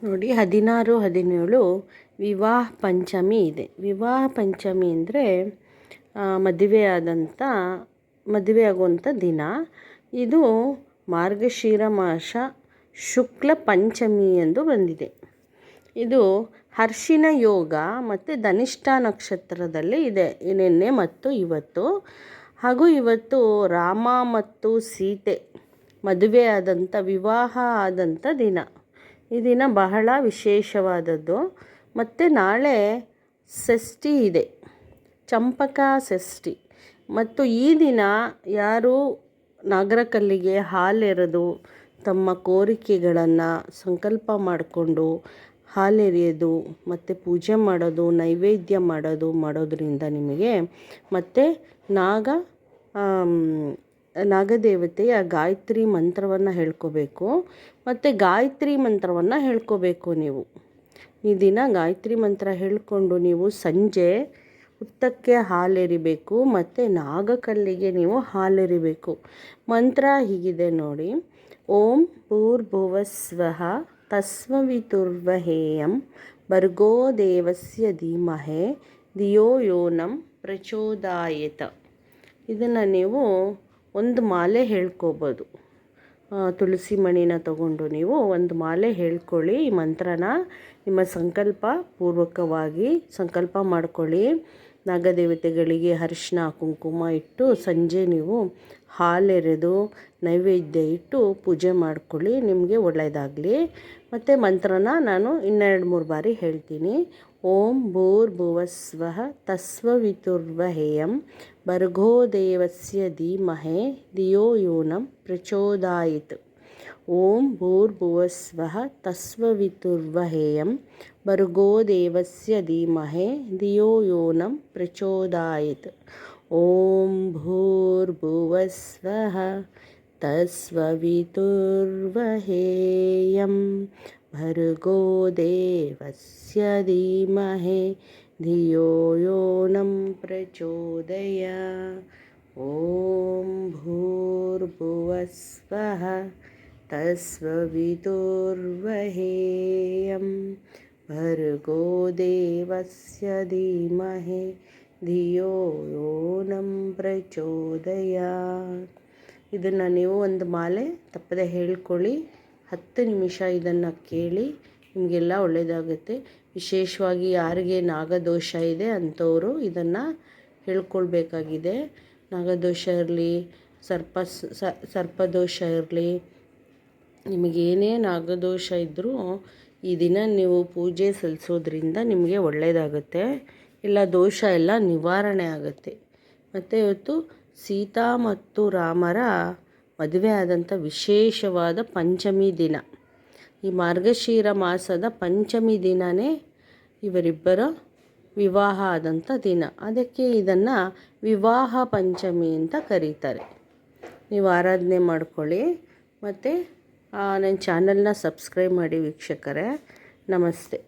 ನೋಡಿ 16, 17 ವಿವಾಹ ಪಂಚಮಿ ಇದೆ. ವಿವಾಹ ಪಂಚಮಿ ಅಂದರೆ ಮದುವೆ ಆಗುವಂಥ ದಿನ. ಇದು ಮಾರ್ಗಶಿರ ಮಾಸ ಶುಕ್ಲ ಪಂಚಮಿ ಎಂದು ಬಂದಿದೆ. ಇದು ಹರ್ಷಿನ ಯೋಗ ಮತ್ತು ಧನಿಷ್ಠ ನಕ್ಷತ್ರದಲ್ಲಿ ಇದೆ, ನಿನ್ನೆ ಮತ್ತು ಇವತ್ತು. ಹಾಗೂ ಇವತ್ತು ರಾಮ ಮತ್ತು ಸೀತೆ ಮದುವೆ ಆದಂಥ, ವಿವಾಹ ಆದಂಥ ದಿನ. ಈ ದಿನ ಬಹಳ ವಿಶೇಷವಾದದ್ದು. ಮತ್ತು ನಾಳೆ ಷಷ್ಠಿ ಇದೆ, ಚಂಪಕ ಷಷ್ಠಿ. ಮತ್ತು ಈ ದಿನ ಯಾರು ನಾಗರಕಲ್ಲಿಗೆ ಹಾಲೆರೆದು ತಮ್ಮ ಕೋರಿಕೆಗಳನ್ನು ಸಂಕಲ್ಪ ಮಾಡಿಕೊಂಡು ಹಾಲೆರೆಯೋದು ಮತ್ತು ಪೂಜೆ ಮಾಡೋದು, ನೈವೇದ್ಯ ಮಾಡೋದ್ರಿಂದ ನಿಮಗೆ ಮತ್ತು ನಾಗದೇವತೆಯ ಗಾಯತ್ರಿ ಮಂತ್ರವನ್ನು ಹೇಳ್ಕೋಬೇಕು. ಮತ್ತು ಗಾಯತ್ರಿ ಮಂತ್ರವನ್ನು ಹೇಳ್ಕೋಬೇಕು ನೀವು. ಈ ದಿನ ಗಾಯತ್ರಿ ಮಂತ್ರ ಹೇಳ್ಕೊಂಡು ನೀವು ಸಂಜೆ ಹುತ್ತಕ್ಕೆ ಹಾಲೆರಿಬೇಕು ಮತ್ತು ನಾಗಕಲ್ಲಿಗೆ ನೀವು ಹಾಲೆರಿಬೇಕು. ಮಂತ್ರ ಹೀಗಿದೆ ನೋಡಿ: ಓಂ ಭೂರ್ಭುವಸ್ವಃ ತಸ್ಸವಿತುರ್ವರೆಣ್ಯಂ ಭರ್ಗೋ ದೇವಸ್ಯ ಧೀಮಹಿ ಧಿಯೋ ಯೋ ನಃ ಪ್ರಚೋದಯಾತ್. ಇದನ್ನು ನೀವು ಒಂದು ಮಾಲೆ ಹೇಳ್ಕೋಬೋದು. ತುಳಸಿ ಮಣಿನ ತಗೊಂಡು ನೀವು ಒಂದು ಮಾಲೆ ಹೇಳ್ಕೊಳ್ಳಿ. ಈ ಮಂತ್ರನ ನಿಮ್ಮ ಸಂಕಲ್ಪ ಪೂರ್ವಕವಾಗಿ ಸಂಕಲ್ಪ ಮಾಡ್ಕೊಳ್ಳಿ. ನಾಗದೇವತೆಗಳಿಗೆ ಅರಿಶಿನ ಕುಂಕುಮ ಇಟ್ಟು ಸಂಜೆ ನೀವು ಹಾಲೆರೆದು ನೈವೇದ್ಯ ಇಟ್ಟು ಪೂಜೆ ಮಾಡ್ಕೊಳ್ಳಿ, ನಿಮಗೆ ಒಳ್ಳೆಯದಾಗಲಿ. ಮತ್ತು ಮಂತ್ರನ ನಾನು 2-3 ಬಾರಿ ಹೇಳ್ತೀನಿ. ಓಂ ಭೂರ್ಭುವಸ್ವಃ ತಸ್ಸವಿತುರ್ವರೆಣ್ಯಂ ಭರ್ಗೋ ದೇವಸ್ಯ ಧೀಮಹಿ ಧಿಯೋ ಯೋ ನಃ ಪ್ರಚೋದಯಾತ್. ಓಂ ಭೂರ್ಭುವಸ್ವಃ ತಸ್ಸವಿತುರ್ವರೆಣ್ಯಂ ಭರ್ಗೋ ದೇವಸ್ಯ ಧೀಮಹಿ ಧಿಯೋ ಯೋ ನಃ ಪ್ರಚೋದಯಾತ್. ಓಂ ಭೂರ್ಭುವಸ್ವಃ ತಸ್ಸವಿತುರ್ವರೆಣ್ಯಂ ಭರ್ಗೋ ದೇವಸ್ಯ ಧೀಮಹಿ ಧಿಯೋ ಯೋ ನಃ ಪ್ರಚೋದಯಾತ್. ಓಂ ಭೂರ್ಭುವಸ್ವಃ ತಸ್ಸವಿತುರ್ವರೆಣ್ಯಂ ಭರ್ಗೋ ದೇವಸ್ಯ ಧೀಮಹಿ ಧಿಯೋ ಯೋ ನಃ ಪ್ರಚೋದಯಾತ್. ಇದನ್ನು ನೀವು ಒಂದು ಮಾಲೆ ತಪ್ಪದೆ ಹೇಳ್ಕೊಳ್ಳಿ. 10 ನಿಮಿಷ ಇದನ್ನು ಕೇಳಿ, ನಿಮಗೆಲ್ಲ ಒಳ್ಳೆಯದಾಗುತ್ತೆ. ವಿಶೇಷವಾಗಿ ಯಾರಿಗೆ ನಾಗದೋಷ ಇದೆ ಅಂಥವರು ಇದನ್ನು ಹೇಳ್ಕೊಳ್ಬೇಕಾಗಿದೆ. ನಾಗದೋಷ ಇರಲಿ, ಸರ್ಪದೋಷ ಇರಲಿ, ನಿಮಗೇನೇ ನಾಗದೋಷ ಇದ್ದರೂ ಈ ದಿನ ನೀವು ಪೂಜೆ ಸಲ್ಲಿಸೋದ್ರಿಂದ ನಿಮಗೆ ಒಳ್ಳೆಯದಾಗುತ್ತೆ. ಎಲ್ಲ ದೋಷ ಎಲ್ಲ ನಿವಾರಣೆ ಆಗುತ್ತೆ. ಮತ್ತು ಇವತ್ತು ಸೀತಾ ಮತ್ತು ರಾಮರ ಮದುವೆ ಆದಂಥ ವಿಶೇಷವಾದ ಪಂಚಮಿ ದಿನ. ಈ ಮಾರ್ಗಶಿರ ಮಾಸದ ಪಂಚಮಿ ದಿನವೇ ಇವರಿಬ್ಬರ ವಿವಾಹ ಆದಂಥ ದಿನ. ಅದಕ್ಕೆ ಇದನ್ನು ವಿವಾಹ ಪಂಚಮಿ ಅಂತ ಕರೀತಾರೆ. ನೀವು ಆರಾಧನೆ ಮಾಡ್ಕೊಳ್ಳಿ. ಮತ್ತು ನನ್ನ ಚಾನಲ್ನ ಸಬ್ಸ್ಕ್ರೈಬ್ ಮಾಡಿ ವೀಕ್ಷಕರೇ. ನಮಸ್ತೆ.